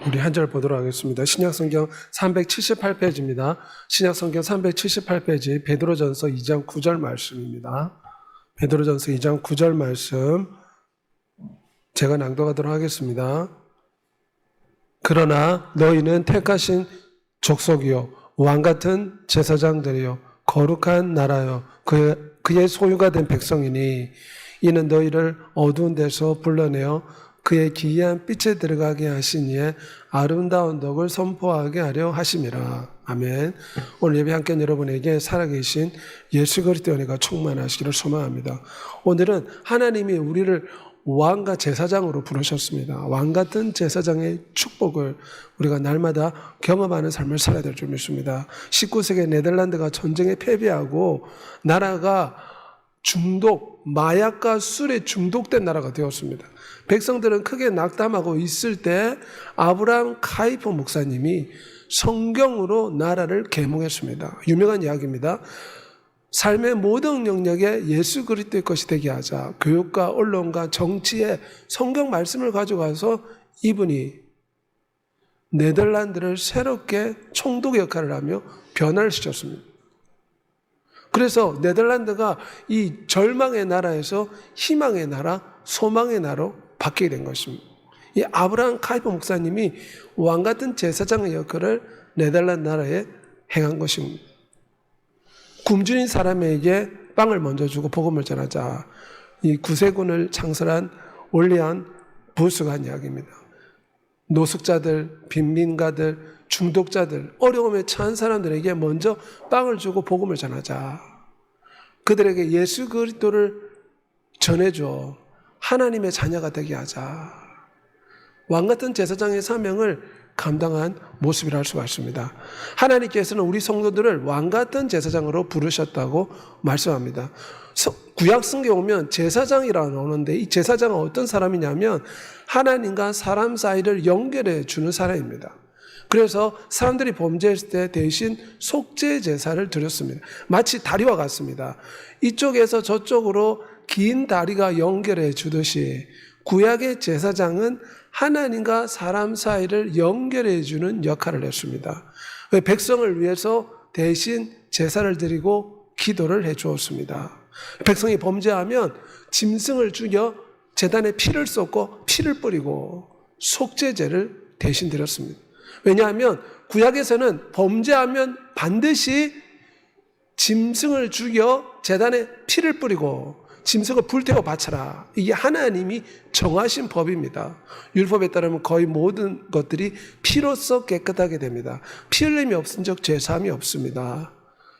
우리 한 절 보도록 하겠습니다. 신약성경 378페이지입니다. 신약성경 378페이지 베드로전서 2장 9절 말씀입니다. 베드로전서 2장 9절 말씀 제가 낭독하도록 하겠습니다. 그러나 너희는 택하신 족속이요 왕같은 제사장들이요 거룩한 나라요 그의 소유가 된 백성이니 이는 너희를 어두운 데서 불러내어 그의 기이한 빛에 들어가게 하신 이의 아름다운 덕을 선포하게 하려 하심이라. 아멘. 오늘 예배 함께 여러분에게 살아계신 예수 그리스도의 은혜가 충만하시기를 소망합니다. 오늘은 하나님이 우리를 왕과 제사장으로 부르셨습니다. 왕같은 제사장의 축복을 우리가 날마다 경험하는 삶을 살아야 될 줄 믿습니다. 19세기 네덜란드가 전쟁에 패배하고 나라가 마약과 술에 중독된 나라가 되었습니다. 백성들은 크게 낙담하고 있을 때 아브라함 카이퍼 목사님이 성경으로 나라를 계몽했습니다. 유명한 이야기입니다. 삶의 모든 영역에 예수 그리스도의 것이 되게 하자. 교육과 언론과 정치에 성경 말씀을 가져가서 이분이 네덜란드를 새롭게 총독 역할을 하며 변화를 시켰습니다. 그래서 네덜란드가 이 절망의 나라에서 희망의 나라, 소망의 나라로 바뀌게 된 것입니다. 이 아브라함 카이퍼 목사님이 왕같은 제사장의 역할을 네덜란드 나라에 행한 것입니다. 굶주린 사람에게 빵을 먼저 주고 복음을 전하자. 이 구세군을 창설한 올리안 부스가 한 이야기입니다. 노숙자들, 빈민가들, 중독자들, 어려움에 처한 사람들에게 먼저 빵을 주고 복음을 전하자. 그들에게 예수 그리스도를 전해줘. 하나님의 자녀가 되게 하자. 왕같은 제사장의 사명을 감당한 모습이라 할 수가 있습니다. 하나님께서는 우리 성도들을 왕같은 제사장으로 부르셨다고 말씀합니다. 구약 성경에 오면 제사장이라고 나오는데 이 제사장은 어떤 사람이냐면 하나님과 사람 사이를 연결해 주는 사람입니다. 그래서 사람들이 범죄했을 때 대신 속죄 제사를 드렸습니다. 마치 다리와 같습니다. 이쪽에서 저쪽으로 긴 다리가 연결해 주듯이 구약의 제사장은 하나님과 사람 사이를 연결해 주는 역할을 했습니다. 백성을 위해서 대신 제사를 드리고 기도를 해 주었습니다. 백성이 범죄하면 짐승을 죽여 제단에 피를 쏟고 피를 뿌리고 속죄제를 대신 드렸습니다. 왜냐하면 구약에서는 범죄하면 반드시 짐승을 죽여 제단에 피를 뿌리고 짐승을 불태워 바쳐라. 이게 하나님이 정하신 법입니다. 율법에 따르면 거의 모든 것들이 피로써 깨끗하게 됩니다. 피 흘림이 없은 적 죄사함이 없습니다.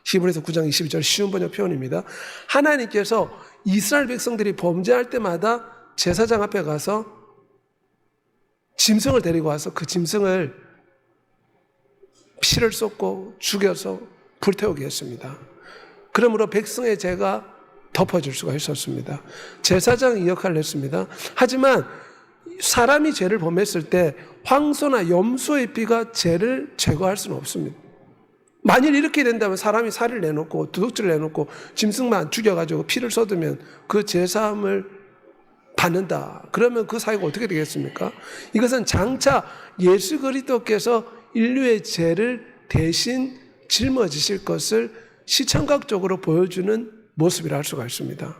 히브리서 9장 22절 쉬운 번역 표현입니다. 하나님께서 이스라엘 백성들이 범죄할 때마다 제사장 앞에 가서 짐승을 데리고 와서 그 짐승을 피를 쏟고 죽여서 불태우게 했습니다. 그러므로 백성의 죄가 덮어줄 수가 있었습니다. 제사장이 이 역할을 했습니다. 하지만 사람이 죄를 범했을 때 황소나 염소의 피가 죄를 제거할 수는 없습니다. 만일 이렇게 된다면 사람이 살을 내놓고 도둑질을 내놓고 짐승만 죽여가지고 피를 쏟으면 그 죄사함을 받는다. 그러면 그 사회가 어떻게 되겠습니까? 이것은 장차 예수 그리스도께서 인류의 죄를 대신 짊어지실 것을 시청각적으로 보여주는 모습이라 할 수가 있습니다.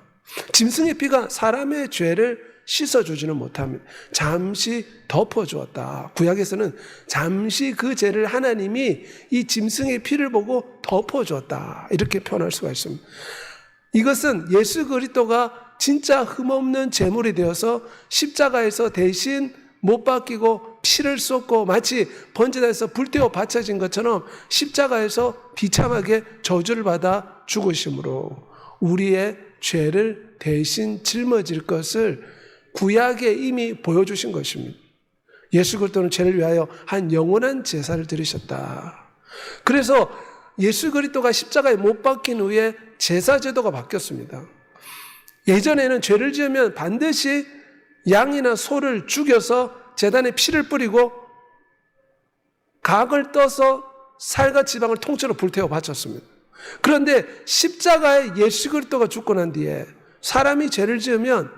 짐승의 피가 사람의 죄를 씻어주지는 못합니다. 잠시 덮어주었다. 구약에서는 잠시 그 죄를 하나님이 이 짐승의 피를 보고 덮어주었다. 이렇게 표현할 수가 있습니다. 이것은 예수 그리스도가 진짜 흠없는 제물이 되어서 십자가에서 대신 못 박히고 피를 쏟고 마치 번제단에서 불태워 바쳐진 것처럼 십자가에서 비참하게 저주를 받아 죽으심으로 우리의 죄를 대신 짊어질 것을 구약에 이미 보여주신 것입니다. 예수 그리스도는 죄를 위하여 한 영원한 제사를 드리셨다. 그래서 예수 그리스도가 십자가에 못 박힌 후에 제사 제도가 바뀌었습니다. 예전에는 죄를 지으면 반드시 양이나 소를 죽여서 제단에 피를 뿌리고 각을 떠서 살과 지방을 통째로 불태워 바쳤습니다. 그런데 십자가에 예수 그리스도가 죽고 난 뒤에 사람이 죄를 지으면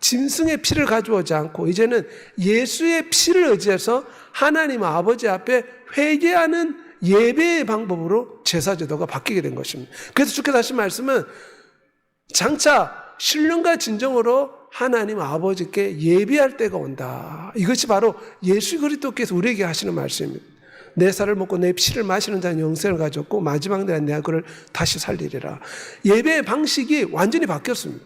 짐승의 피를 가져오지 않고 이제는 예수의 피를 의지해서 하나님 아버지 앞에 회개하는 예배의 방법으로 제사제도가 바뀌게 된 것입니다. 그래서 주께서 하신 말씀은 장차 신령과 진정으로 하나님 아버지께 예배할 때가 온다. 이것이 바로 예수 그리스도께서 우리에게 하시는 말씀입니다. 내 살을 먹고 내 피를 마시는 자는 영생을 가졌고 마지막 날에 내가 그를 다시 살리리라. 예배의 방식이 완전히 바뀌었습니다.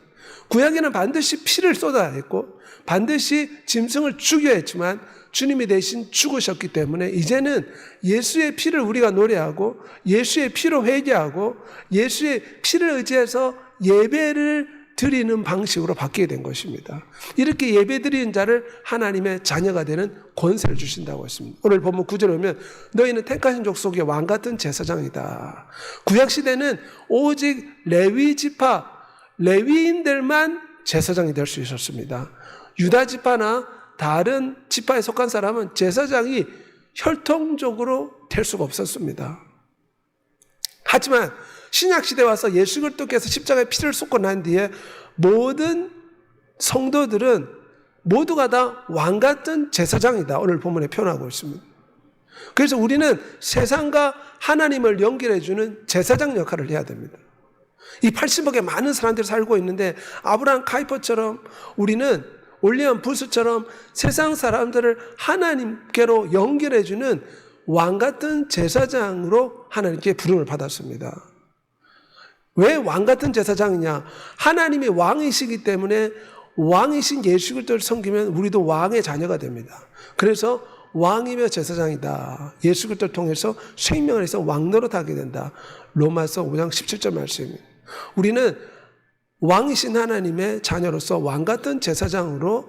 구약에는 반드시 피를 쏟아야 했고 반드시 짐승을 죽여야 했지만 주님이 대신 죽으셨기 때문에 이제는 예수의 피를 우리가 노래하고 예수의 피로 회개하고 예수의 피를 의지해서 예배를 드리는 방식으로 바뀌게 된 것입니다. 이렇게 예배 드리는 자를 하나님의 자녀가 되는 권세를 주신다고 했습니다. 오늘 본문 9절에 보면 너희는 택하신 족속의 왕같은 제사장이다. 구약시대는 오직 레위 지파, 레위인들만 제사장이 될 수 있었습니다. 유다 지파나 다른 지파에 속한 사람은 제사장이 혈통적으로 될 수가 없었습니다. 하지만 신약시대에 와서 예수 그리스도께서 십자가에 피를 쏟고 난 뒤에 모든 성도들은 모두가 다 왕같은 제사장이다. 오늘 본문에 표현하고 있습니다. 그래서 우리는 세상과 하나님을 연결해주는 제사장 역할을 해야 됩니다. 이 80억의 많은 사람들이 살고 있는데 아브라함 카이퍼처럼 우리는 올리언 부스처럼 세상 사람들을 하나님께로 연결해주는 왕같은 제사장으로 하나님께 부름을 받았습니다. 왜 왕같은 제사장이냐? 하나님이 왕이시기 때문에 왕이신 예수 그리스도를 섬기면 우리도 왕의 자녀가 됩니다. 그래서 왕이며 제사장이다. 예수 그리스도를 통해서 생명을 해서 왕노릇하게 된다. 로마서 5장 17절 말씀입니다. 우리는 왕이신 하나님의 자녀로서 왕같은 제사장으로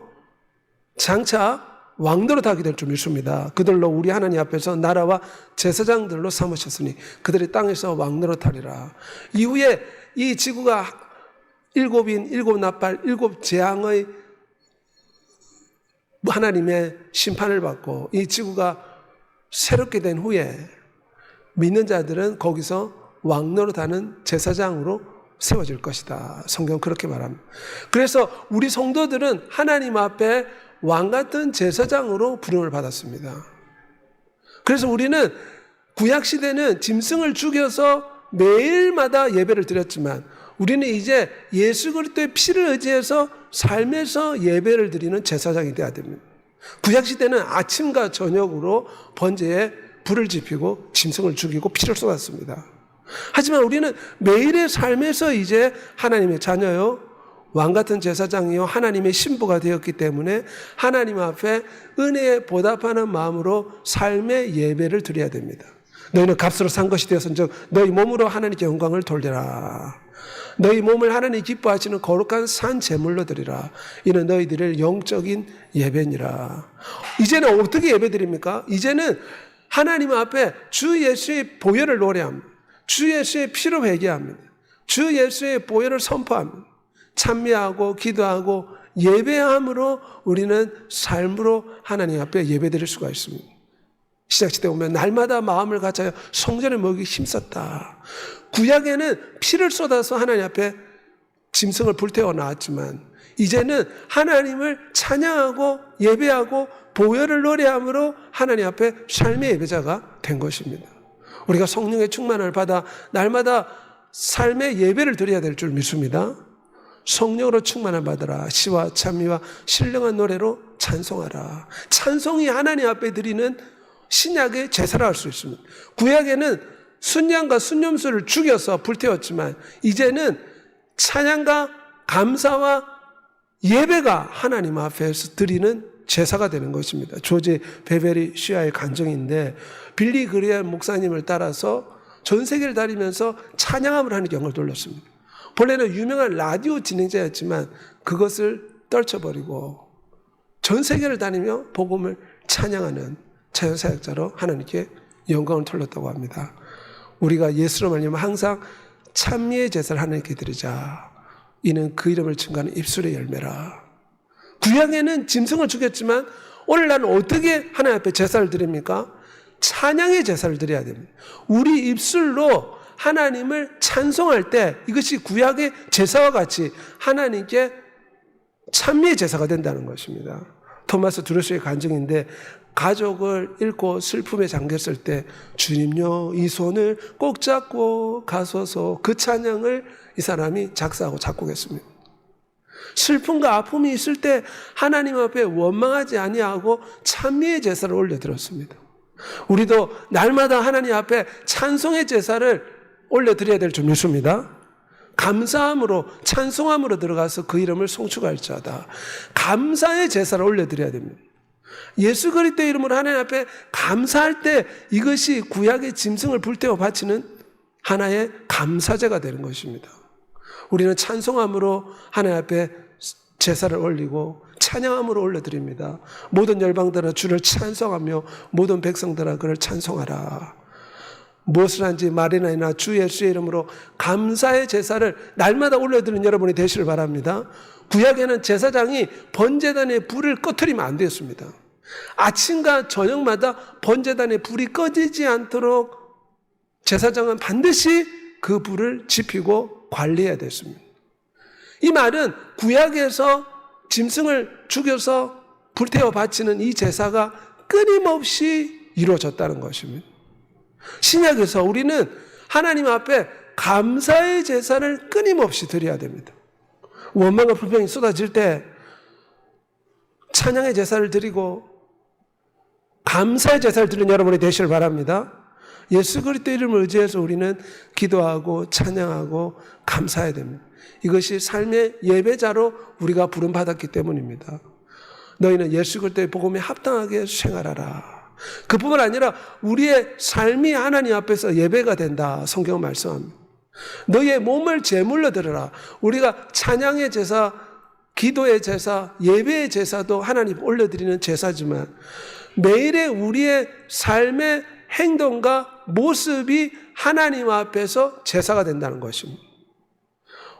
장차 왕노릇하게 될 줄 믿습니다. 그들로 우리 하나님 앞에서 나라와 제사장들로 삼으셨으니 그들이 땅에서 왕노릇하리라. 이후에 이 지구가 일곱인, 일곱 나팔, 일곱 재앙의 하나님의 심판을 받고 이 지구가 새롭게 된 후에 믿는 자들은 거기서 왕노릇하는 제사장으로 세워질 것이다. 성경 그렇게 말합니다. 그래서 우리 성도들은 하나님 앞에 왕같은 제사장으로 부름을 받았습니다. 그래서 우리는 구약시대는 짐승을 죽여서 매일마다 예배를 드렸지만 우리는 이제 예수 그리스도의 피를 의지해서 삶에서 예배를 드리는 제사장이 되어야 됩니다. 구약시대는 아침과 저녁으로 번제에 불을 지피고 짐승을 죽이고 피를 쏟았습니다. 하지만 우리는 매일의 삶에서 이제 하나님의 자녀요 왕같은 제사장이요 하나님의 신부가 되었기 때문에 하나님 앞에 은혜에 보답하는 마음으로 삶의 예배를 드려야 됩니다. 너희는 값으로 산 것이 되었은즉 너희 몸으로 하나님께 영광을 돌리라. 너희 몸을 하나님 기뻐하시는 거룩한 산 제물로 드리라. 이는 너희들의 영적인 예배니라. 이제는 어떻게 예배 드립니까? 이제는 하나님 앞에 주 예수의 보혈을 노래합니다. 주 예수의 피로 회개합니다. 주 예수의 보혈을 선포합니다. 찬미하고 기도하고 예배함으로 우리는 삶으로 하나님 앞에 예배드릴 수가 있습니다. 시작시대 보면 날마다 마음을 갖춰 성전에 먹이 힘썼다. 구약에는 피를 쏟아서 하나님 앞에 짐승을 불태워 나왔지만 이제는 하나님을 찬양하고 예배하고 보혈을 노래함으로 하나님 앞에 삶의 예배자가 된 것입니다. 우리가 성령의 충만을 받아 날마다 삶의 예배를 드려야 될 줄 믿습니다. 성령으로 충만을 받으라. 시와 찬미와 신령한 노래로 찬송하라. 찬송이 하나님 앞에 드리는 신약의 제사라 할 수 있습니다. 구약에는 순양과 순염소를 죽여서 불태웠지만 이제는 찬양과 감사와 예배가 하나님 앞에서 드리는 제사가 되는 것입니다. 조지 베베리 시아의 간증인데 빌리 그레이엄 목사님을 따라서 전 세계를 다니면서 찬양함을 하는 경우를 돌렸습니다. 본래는 유명한 라디오 진행자였지만 그것을 떨쳐버리고 전 세계를 다니며 복음을 찬양하는 자연사역자로 하나님께 영광을 돌렸다고 합니다. 우리가 예수로 말미암아 항상 찬미의 제사를 하나님께 드리자. 이는 그 이름을 증거하는 입술의 열매라. 구약에는 짐승을 죽였지만 오늘날은 어떻게 하나님 앞에 제사를 드립니까? 찬양의 제사를 드려야 됩니다. 우리 입술로 하나님을 찬송할 때 이것이 구약의 제사와 같이 하나님께 찬미의 제사가 된다는 것입니다. 토마스 드루스의 간증인데 가족을 잃고 슬픔에 잠겼을 때 주님요 이 손을 꼭 잡고 가소서 그 찬양을 이 사람이 작사하고 작곡했습니다. 슬픔과 아픔이 있을 때 하나님 앞에 원망하지 아니하고 찬미의 제사를 올려드렸습니다. 우리도 날마다 하나님 앞에 찬송의 제사를 올려드려야 될 줄 믿습니다. 감사함으로 찬송함으로 들어가서 그 이름을 송축할지어다. 감사의 제사를 올려드려야 됩니다. 예수 그리스도의 이름으로 하나님 앞에 감사할 때 이것이 구약의 짐승을 불태워 바치는 하나의 감사제가 되는 것입니다. 우리는 찬송함으로 하나님 앞에 제사를 올리고 찬양함으로 올려드립니다. 모든 열방들아 주를 찬송하며 모든 백성들아 그를 찬송하라. 무엇을 한지 말이나 주 예수의 이름으로 감사의 제사를 날마다 올려드리는 여러분이 되시길 바랍니다. 구약에는 제사장이 번제단의 불을 꺼트리면 안 되었습니다. 아침과 저녁마다 번제단의 불이 꺼지지 않도록 제사장은 반드시 그 불을 지피고 관리해야 됐습니다. 이 말은 구약에서 짐승을 죽여서 불태워 바치는 이 제사가 끊임없이 이루어졌다는 것입니다. 신약에서 우리는 하나님 앞에 감사의 제사를 끊임없이 드려야 됩니다. 원망과 불평이 쏟아질 때 찬양의 제사를 드리고 감사의 제사를 드리는 여러분이 되시길 바랍니다. 예수 그리스도 이름을 의지해서 우리는 기도하고 찬양하고 감사해야 됩니다. 이것이 삶의 예배자로 우리가 부름받았기 때문입니다. 너희는 예수 그리스도의 복음에 합당하게 생활하라. 그뿐만 아니라 우리의 삶이 하나님 앞에서 예배가 된다. 성경은 말씀합니다. 너희의 몸을 제물로 드려라. 우리가 찬양의 제사, 기도의 제사, 예배의 제사도 하나님 올려드리는 제사지만 매일의 우리의 삶의 행동과 모습이 하나님 앞에서 제사가 된다는 것입니다.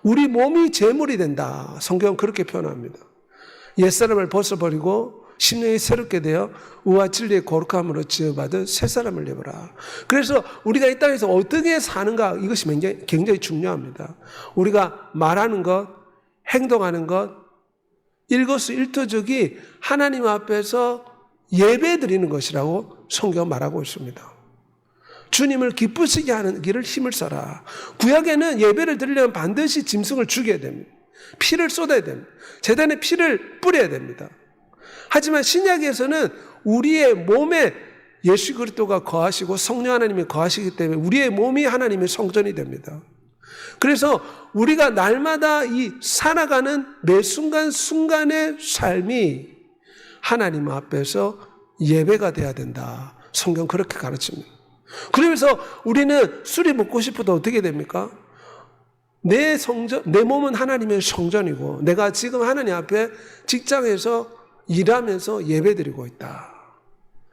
우리 몸이 제물이 된다. 성경은 그렇게 표현합니다. 옛사람을 벗어버리고 심령이 새롭게 되어 의와 진리의 거룩함으로 지어받은 새 사람을 입어라. 그래서 우리가 이 땅에서 어떻게 사는가 이것이 굉장히 중요합니다. 우리가 말하는 것, 행동하는 것, 일거수일투족이 하나님 앞에서 예배 드리는 것이라고 성경은 말하고 있습니다. 주님을 기쁘시게 하는 길을 힘을 써라. 구약에는 예배를 드리려면 반드시 짐승을 죽여야 됩니다. 피를 쏟아야 됩니다. 제단에 피를 뿌려야 됩니다. 하지만 신약에서는 우리의 몸에 예수 그리스도가 거하시고 성령 하나님이 거하시기 때문에 우리의 몸이 하나님의 성전이 됩니다. 그래서 우리가 날마다 이 살아가는 매 순간순간의 삶이 하나님 앞에서 예배가 돼야 된다. 성경 그렇게 가르칩니다. 그러면서 우리는 술이 먹고 싶어도 어떻게 됩니까? 내 몸은 하나님의 성전이고 내가 지금 하나님 앞에 직장에서 일하면서 예배드리고 있다.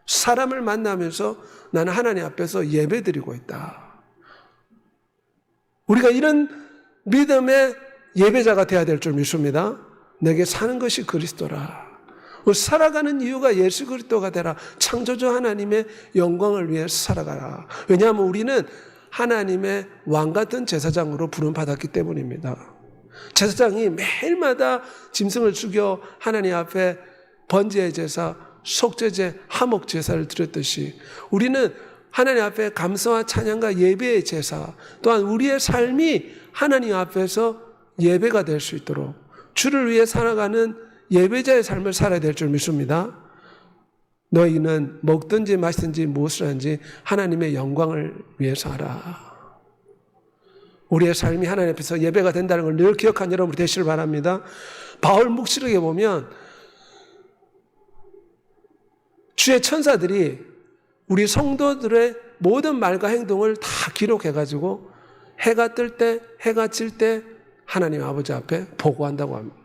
사람을 만나면서 나는 하나님 앞에서 예배드리고 있다. 우리가 이런 믿음의 예배자가 되어야 될 줄 믿습니다. 내게 사는 것이 그리스도라. 살아가는 이유가 예수 그리스도가 되라. 창조주 하나님의 영광을 위해 살아가라. 왜냐하면 우리는 하나님의 왕같은 제사장으로 부름받았기 때문입니다. 제사장이 매일마다 짐승을 죽여 하나님 앞에 번제의 제사, 속죄제, 화목제사를 드렸듯이 우리는 하나님 앞에 감사와 찬양과 예배의 제사, 또한 우리의 삶이 하나님 앞에서 예배가 될 수 있도록 주를 위해 살아가는 예배자의 삶을 살아야 될 줄 믿습니다. 너희는 먹든지 마시든지 무엇을 하든지 하나님의 영광을 위해서 하라. 우리의 삶이 하나님 앞에서 예배가 된다는 걸 늘 기억한 여러분 되시길 바랍니다. 바울 묵시록에 보면 주의 천사들이 우리 성도들의 모든 말과 행동을 다 기록해가지고 해가 뜰 때, 해가 질 때 하나님 아버지 앞에 보고한다고 합니다.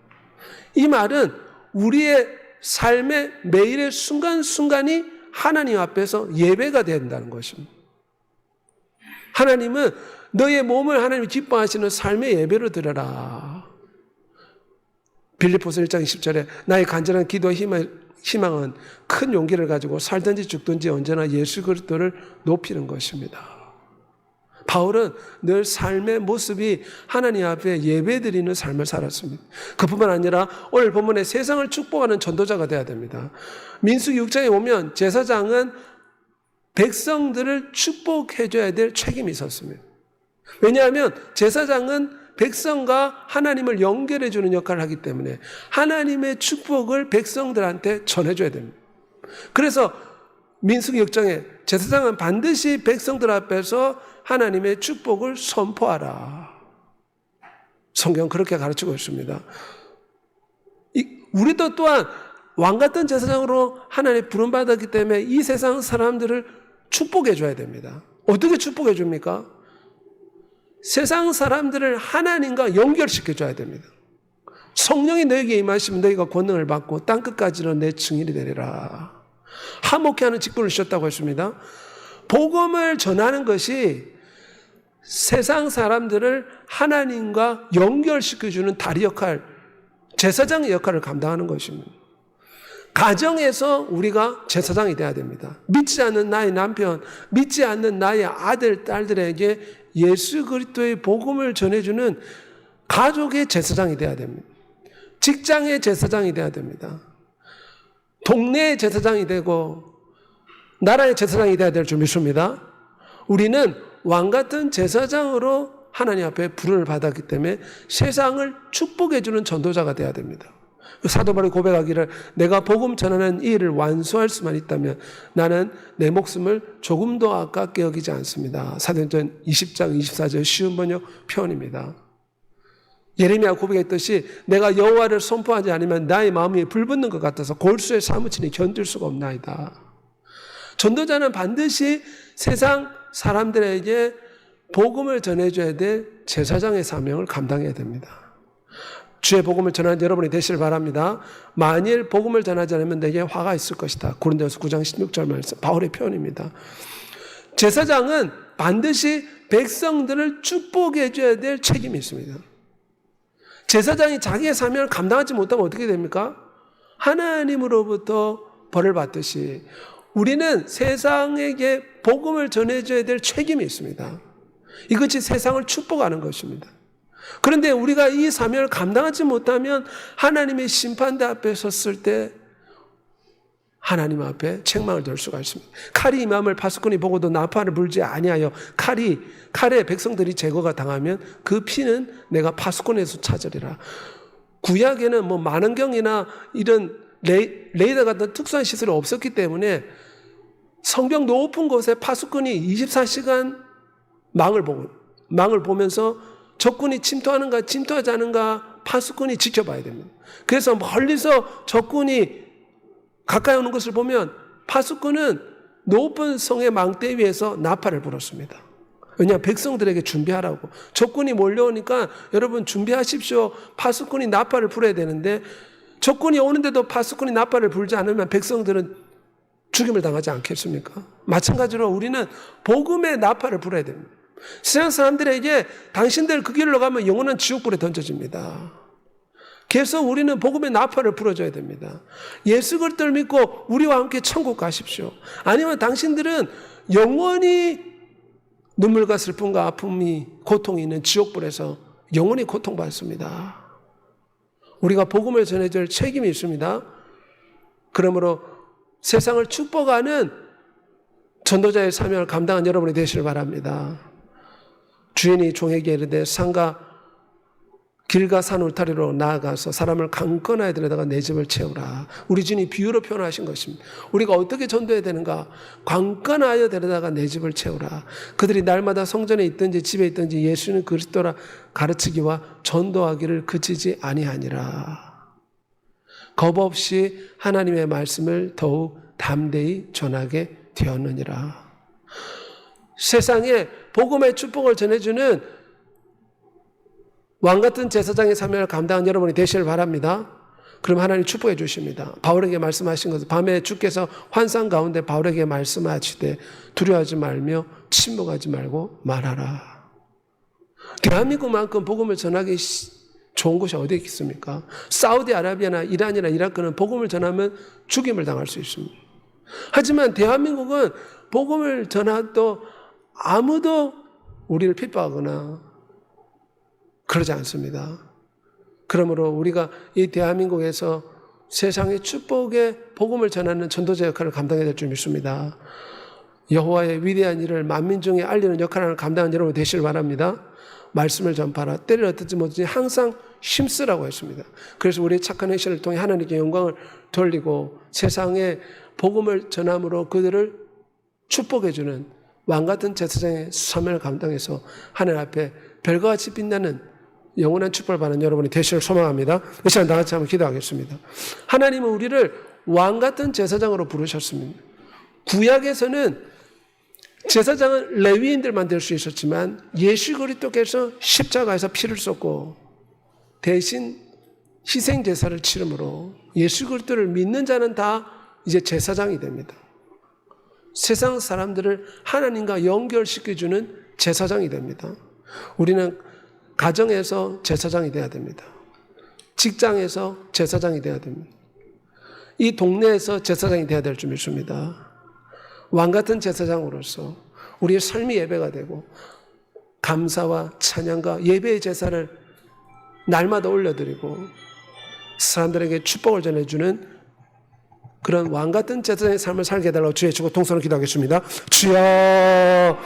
이 말은 우리의 삶의 매일의 순간순간이 하나님 앞에서 예배가 된다는 것입니다. 하나님은 너의 몸을 하나님이 기뻐하시는 삶의 예배로 드려라. 빌립보서 1장 10절에 나의 간절한 기도와 희망은 큰 용기를 가지고 살든지 죽든지 언제나 예수 그리스도를 높이는 것입니다. 바울은 늘 삶의 모습이 하나님 앞에 예배드리는 삶을 살았습니다. 그뿐만 아니라 오늘 본문에 세상을 축복하는 전도자가 되어야 됩니다. 민수기 6장에 보면 제사장은 백성들을 축복해줘야 될 책임이 있었습니다. 왜냐하면 제사장은 백성과 하나님을 연결해주는 역할을 하기 때문에 하나님의 축복을 백성들한테 전해줘야 됩니다. 그래서 민수기 6장에 제사장은 반드시 백성들 앞에서 하나님의 축복을 선포하라. 성경 그렇게 가르치고 있습니다. 우리도 또한 왕 같은 제사장으로 하나님의 부름받았기 때문에 이 세상 사람들을 축복해 줘야 됩니다. 어떻게 축복해 줍니까? 세상 사람들을 하나님과 연결시켜 줘야 됩니다. 성령이 너에게 임하시면 너희가 권능을 받고 땅끝까지는 내 증인이 되리라. 하목케 하는 직분을 주셨다고 했습니다. 복음을 전하는 것이 세상 사람들을 하나님과 연결시켜주는 다리 역할, 제사장의 역할을 감당하는 것입니다. 가정에서 우리가 제사장이 돼야 됩니다. 믿지 않는 나의 남편, 믿지 않는 나의 아들, 딸들에게 예수 그리스도의 복음을 전해주는 가족의 제사장이 돼야 됩니다. 직장의 제사장이 돼야 됩니다. 동네의 제사장이 되고 나라의 제사장이 돼야 될 줄 믿습니다. 우리는 왕 같은 제사장으로 하나님 앞에 부름을 받았기 때문에 세상을 축복해 주는 전도자가 돼야 됩니다. 사도 바울이 고백하기를 내가 복음 전하는 이 일을 완수할 수만 있다면 나는 내 목숨을 조금도 아깝게 여기지 않습니다. 사도행전 20장 24절 쉬운 번역 표현입니다. 예레미야 고백했듯이 내가 여호와를 선포하지 않으면 나의 마음이 불붙는 것 같아서 골수에 사무치니 견딜 수가 없나이다. 전도자는 반드시 세상 사람들에게 복음을 전해줘야 될 제사장의 사명을 감당해야 됩니다. 주의 복음을 전하는 여러분이 되시길 바랍니다. 만일 복음을 전하지 않으면 내게 화가 있을 것이다. 고린도서 9장 16절 말씀 바울의 표현입니다. 제사장은 반드시 백성들을 축복해 줘야 될 책임이 있습니다. 제사장이 자기의 사명을 감당하지 못하면 어떻게 됩니까? 하나님으로부터 벌을 받듯이 우리는 세상에게 복음을 전해줘야 될 책임이 있습니다. 이것이 세상을 축복하는 것입니다. 그런데 우리가 이 사명을 감당하지 못하면 하나님의 심판대 앞에 섰을 때 하나님 앞에 책망을 들 수가 있습니다. 칼이 임함을 파수꾼이 보고도 나팔을 불지 아니하여 칼에 백성들이 제거가 당하면 그 피는 내가 파수꾼에서 찾으리라. 구약에는 망원경이나 이런 레이더 같은 특수한 시설이 없었기 때문에 성벽 높은 곳에 파수꾼이 24시간 망을 보면서 적군이 침투하는가 침투하지 않은가 파수꾼이 지켜봐야 됩니다. 그래서 멀리서 적군이 가까이 오는 것을 보면 파수꾼은 높은 성의 망대 위에서 나팔을 불었습니다. 왜냐하면 백성들에게 준비하라고. 적군이 몰려오니까 여러분 준비하십시오. 파수꾼이 나팔을 불어야 되는데 적군이 오는데도 파수꾼이 나팔을 불지 않으면 백성들은 죽임을 당하지 않겠습니까? 마찬가지로 우리는 복음의 나팔을 불어야 됩니다. 세상 사람들에게 당신들 그 길로 가면 영원한 지옥불에 던져집니다. 그래서 우리는 복음의 나팔을 불어줘야 됩니다. 예수 그리스도를 믿고 우리와 함께 천국 가십시오. 아니면 당신들은 영원히 눈물과 슬픔과 아픔이 고통이 있는 지옥불에서 영원히 고통받습니다. 우리가 복음을 전해줄 책임이 있습니다. 그러므로 세상을 축복하는 전도자의 사명을 감당한 여러분이 되시길 바랍니다. 주인이 종에게 이르되 산과 길과 산 울타리로 나아가서 사람을 강건하여 데려다가 내 집을 채우라. 우리 주인이 비유로 표현하신 것입니다. 우리가 어떻게 전도해야 되는가? 강건하여 데려다가 내 집을 채우라. 그들이 날마다 성전에 있든지 집에 있든지 예수는 그리스도라 가르치기와 전도하기를 그치지 아니하니라. 겁 없이 하나님의 말씀을 더욱 담대히 전하게 되었느니라. 세상에 복음의 축복을 전해주는 왕같은 제사장의 사명을 감당한 여러분이 되시길 바랍니다. 그럼 하나님 축복해 주십니다. 바울에게 말씀하신 것은 밤에 주께서 환상 가운데 바울에게 말씀하시되 두려워하지 말며 침묵하지 말고 말하라. 대한민국만큼 복음을 전하기 좋은 곳이 어디 있습니까? 사우디아라비아나 이란이나 이라크는 복음을 전하면 죽임을 당할 수 있습니다. 하지만 대한민국은 복음을 전해도 아무도 우리를 핍박하거나 그러지 않습니다. 그러므로 우리가 이 대한민국에서 세상의 축복의 복음을 전하는 전도자 역할을 감당해야 될 줄 믿습니다. 여호와의 위대한 일을 만민 중에 알리는 역할을 감당하는 여러분 되시길 바랍니다. 말씀을 전파하라. 때를 어떻지 못하지 항상 힘쓰라고 했습니다. 그래서 우리의 착한 행실을 통해 하나님께 영광을 돌리고 세상에 복음을 전함으로 그들을 축복해주는 왕같은 제사장의 사명을 감당해서 하늘 앞에 별과 같이 빛나는 영원한 축복을 받는 여러분이 되시길 소망합니다. 이 시간 다 같이 한번 기도하겠습니다. 하나님은 우리를 왕같은 제사장으로 부르셨습니다. 구약에서는 제사장은 레위인들만 될 수 있었지만 예수 그리스도께서 십자가에서 피를 쏟고 대신 희생 제사를 치름으로 예수 그리스도를 믿는 자는 다 이제 제사장이 됩니다. 세상 사람들을 하나님과 연결시켜주는 제사장이 됩니다. 우리는 가정에서 제사장이 돼야 됩니다. 직장에서 제사장이 돼야 됩니다. 이 동네에서 제사장이 돼야 될 줄 믿습니다. 왕같은 제사장으로서 우리의 삶이 예배가 되고 감사와 찬양과 예배의 제사를 날마다 올려드리고 사람들에게 축복을 전해주는 그런 왕같은 제사장의 삶을 살게 해달라고 주의 주고 동선을 기도하겠습니다. 주여